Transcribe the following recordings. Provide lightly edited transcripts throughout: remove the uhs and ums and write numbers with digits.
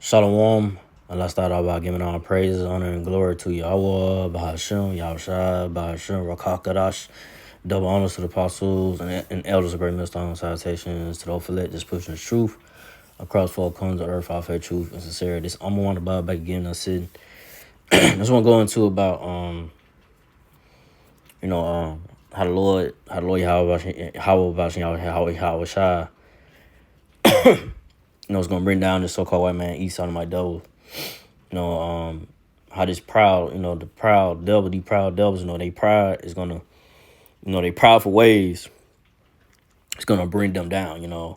Shalom. And let's start out by giving all praises, honor, and glory to Yahweh, Bahashem, Yahushua, Bahashem, Rakakadash. Double honors to the apostles and elders of great millstone. Salutations to the Ophilet, just pushing the truth across four corners of earth, our faith, truth, and sincerity. This I'm on the Bible back again. That's it. I just want to go into about how the Lord how Shai, it's gonna bring down this so-called white man Esau and my devil. How this proud, the proud devil, these proud devils, they pride is gonna, they proudful ways. It's gonna bring them down, and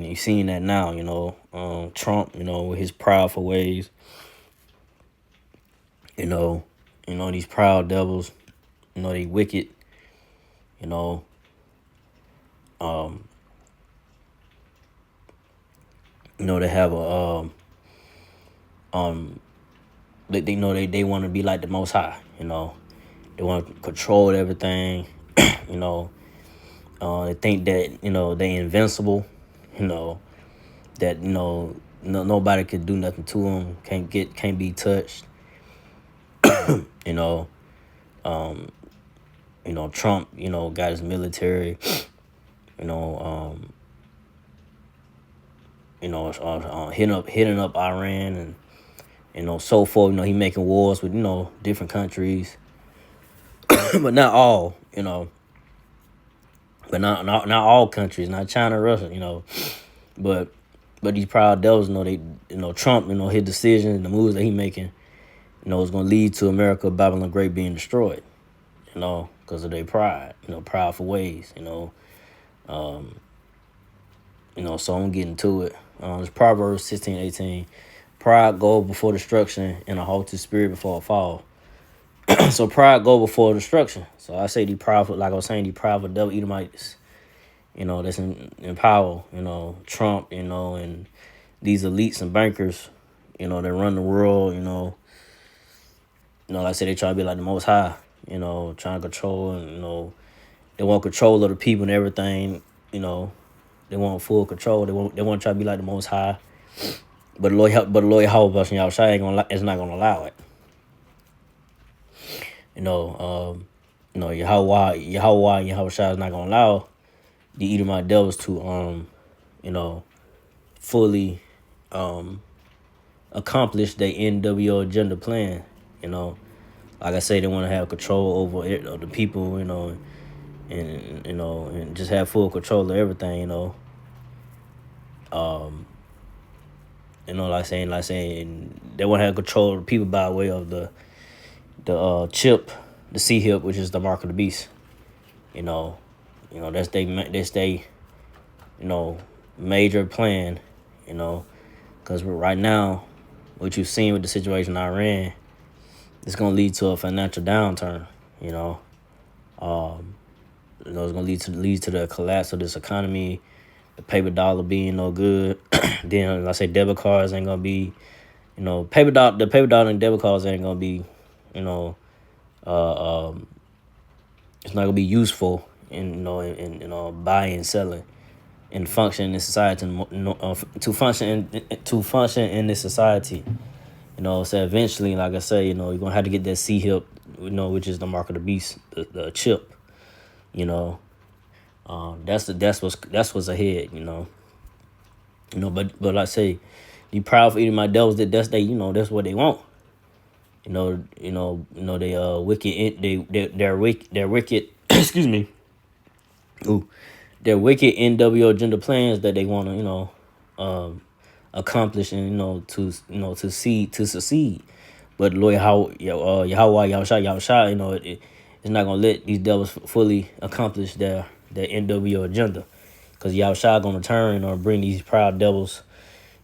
you're seeing that now, Trump, with his proudful ways, these proud devils, they wicked, they have a they want to be like the Most High, they want to control everything, they think that they invincible, that nobody could do nothing to them, can't be touched, Trump, got his military, hitting up Iran and so forth. He making wars with different countries, but not all. But not all countries, not China, Russia. But these proud devils, they Trump, his decisions, the moves that he making, is gonna lead to America, Babylon the Great being destroyed. Because of their pride, proudful ways. So I'm getting to it. It's Proverbs 16:18. Pride go before destruction, and a haughty spirit before a fall. So pride go before destruction. So I say the proudful, like I was saying, the proudful devil Edomites, that's in power, Trump, and these elites and bankers, that run the world, like I said, they try to be like the Most High, trying to control, and, they want control of the people and everything, they want full control. They want to try to be like the Most High, but the Lord Yahushua is not gonna allow it. Yahushua is not gonna allow the Edomite devils to fully accomplish their NWO agenda plan. Like I say, they want to have control over the people, and just have full control of everything, like saying they want to have control of the people by way of the chip, the C-hip, which is the mark of the beast. That's they major plan. Because right now, what you've seen with the situation in Iran, it's gonna lead to a financial downturn. It's gonna lead to the collapse of this economy, the paper dollar being no good. Then, like I say, debit cards ain't gonna be, the paper dollar and debit cards ain't gonna be, it's not gonna be useful in buying and selling and function in society, to function in this society. So eventually, like I say, you're gonna have to get that C-hip, which is the mark of the beast, the chip. That's what's ahead. But like I say, the proud for eating my devils, that's what they want. They wicked. They're wicked. Excuse me. They're wicked NWO agenda plans that they want to accomplish and to succeed. But Lord Yahweh Yahushua, it's not gonna let these devils fully accomplish their NWO agenda, because Yahushua gonna turn or bring these proud devils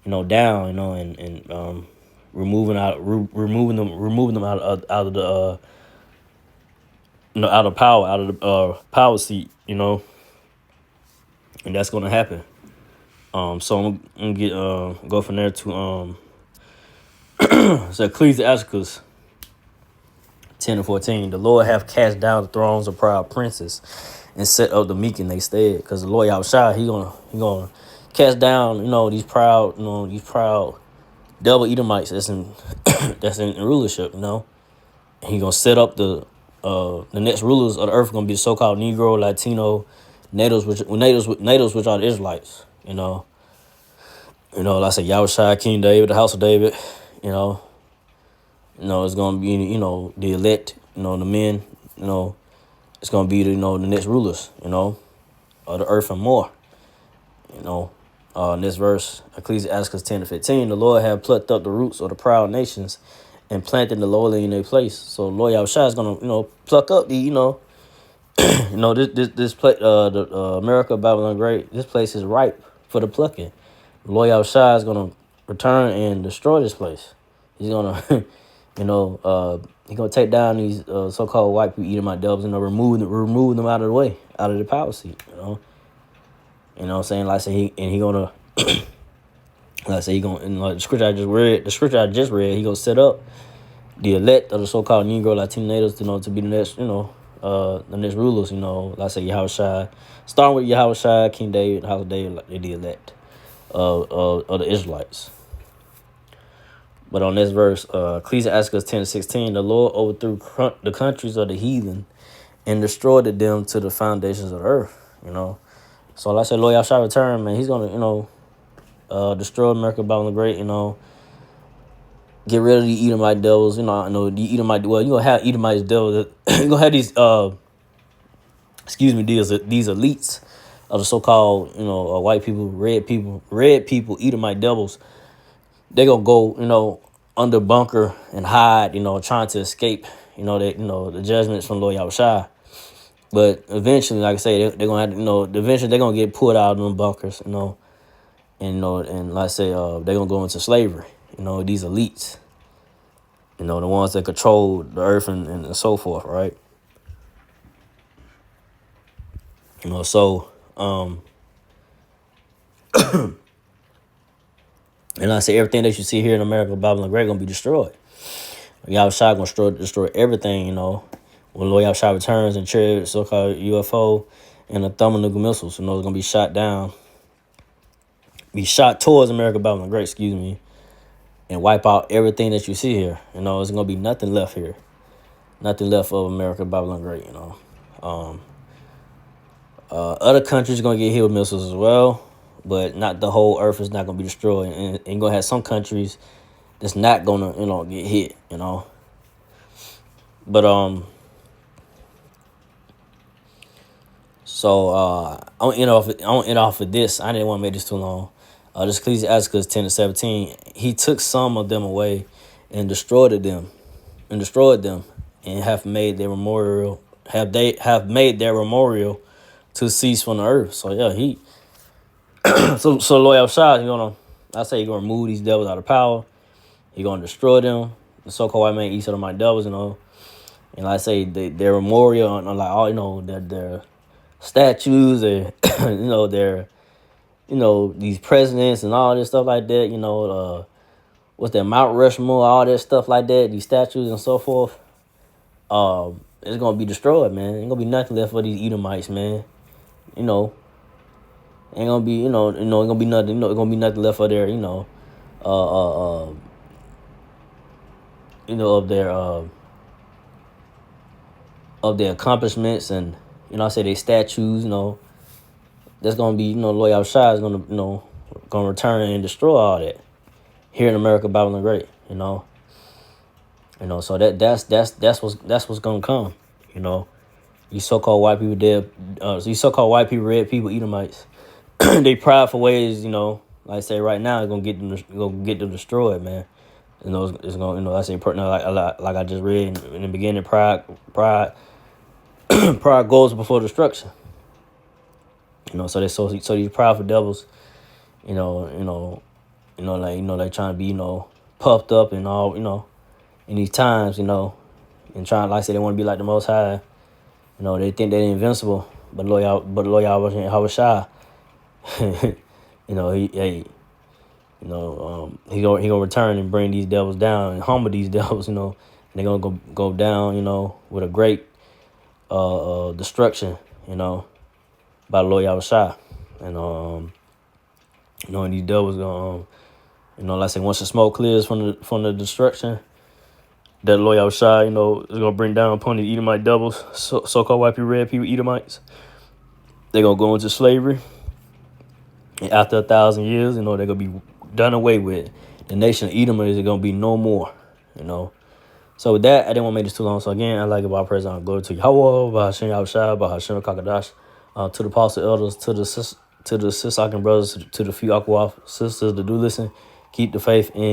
down, and removing them out of the out of power, out of the power seat, and that's gonna happen. So I'm gonna get go from there to so Ecclesiasticus 10:14. The Lord hath cast down the thrones of proud princes and set up the meek in their stead. Because the Lord Yahushua, he gonna cast down, these proud double Edomites that's in that's in rulership, And he gonna set up the next rulers of the earth gonna be the so-called Negro, Latino, natives which are the Israelites, like I said, Yahushua, King David, the house of David, you know, it's gonna be, the elect, the men, it's gonna be the next rulers, of the earth and more, you know. In this verse, Ecclesiastes 10:15, the Lord had plucked up the roots of the proud nations and planted the lowly in their place. So Lord Yahushua is gonna, pluck up the, this place, the America, Babylon Great. This place is ripe for the plucking. Lord Yahushua is gonna return and destroy this place. He's gonna, he's gonna take down these so-called white people, Edomite devils, and remove them out of the way, out of the power seat. You know what I'm saying? Like I say, he gonna, like I say, he gonna, like the scripture I just read, he gonna set up the elect of the so-called Negro, Latino natives, to be the next, the next rulers, like I say, Yahushua, starting with Yahushua, King David, House of David, like they the elect of the Israelites. But on this verse, Ecclesiastes 10:16, the Lord overthrew the countries of the heathen and destroyed them to the foundations of the earth, So like I said, Lord Yahushua return, man, he's gonna, destroy America, Babylon the Great, get rid of the Edomite devils, the Edomite. Well, you gonna have Edomite devils. You gonna have these, these elites of the so-called, white people, red people, Edomite devils. They gonna go, under bunker and hide, trying to escape, the judgments from Lord Yahushua. But eventually, like I say, they're gonna have, eventually they're gonna get pulled out of them bunkers, and and like I say, they're gonna go into slavery, these elites, the ones that control the earth and so forth, right? So, and I say everything that you see here in America, Babylon Great, gonna be destroyed. Yahushua gonna destroy everything, when Lord Yahushua returns and chariots, so-called UFO, and the thermonuclear missiles, it's gonna be shot down, be shot towards America, Babylon Great, and wipe out everything that you see here. It's gonna be nothing left here, nothing left of America, Babylon Great. Other countries are gonna get hit with missiles as well, but not the whole earth is not gonna be destroyed, and you're gonna have some countries that's not gonna get hit. But so I want to end off with this. I didn't want to make this too long. This Ecclesiastes 10:17. He took some of them away and destroyed them, and have made their memorial to cease from the earth. So yeah, so Lord Yahushua, I say, he's gonna remove these devils out of power. He's gonna destroy them. The so-called white man, each of my devils, and like I say, their memorial, and like all, their statues, or their these presidents and all this stuff like that. What's that, Mount Rushmore, all that stuff like that, these statues and so forth. It's gonna be destroyed, man. Ain't gonna be nothing left for these Edomites, man. Ain't gonna be, ain't gonna be nothing, ain't gonna be nothing left for their, of their accomplishments, and I say their statues, that's gonna be, Lord Yahushua is gonna, gonna return and destroy all that here in America, Babylon Great, So that's what's gonna come, These so-called white people, these so-called white people, red people, Edomites, they prideful ways, like I say right now, it's gonna get them destroyed, man. It's gonna, I say, like I just read in the beginning, pride pride goes before destruction. So these prideful devils, like trying to be, puffed up and all, in these times, and trying, like I said, they want to be like the Most High. They think they're invincible, but Lord Yahushua, he gonna return and bring these devils down and humble these devils, and they're gonna go down, with a great destruction, by Lord Yahushua, and And these devils gonna, like I say, once the smoke clears from the destruction, that loyal side, is gonna bring down upon the Edomite devils, so-called white people, red people, Edomites. They're gonna go into slavery. And after 1,000 years, they're gonna be done away with. The nation of Edom is gonna be no more. So with that, I didn't want to make this too long. So again, I like about President. Glory to Yahweh, by Hashem Yahushua, by Hashem Kakadash, to the apostle elders, to the sis brothers, to the few Aqua sisters that do listen, keep the faith in.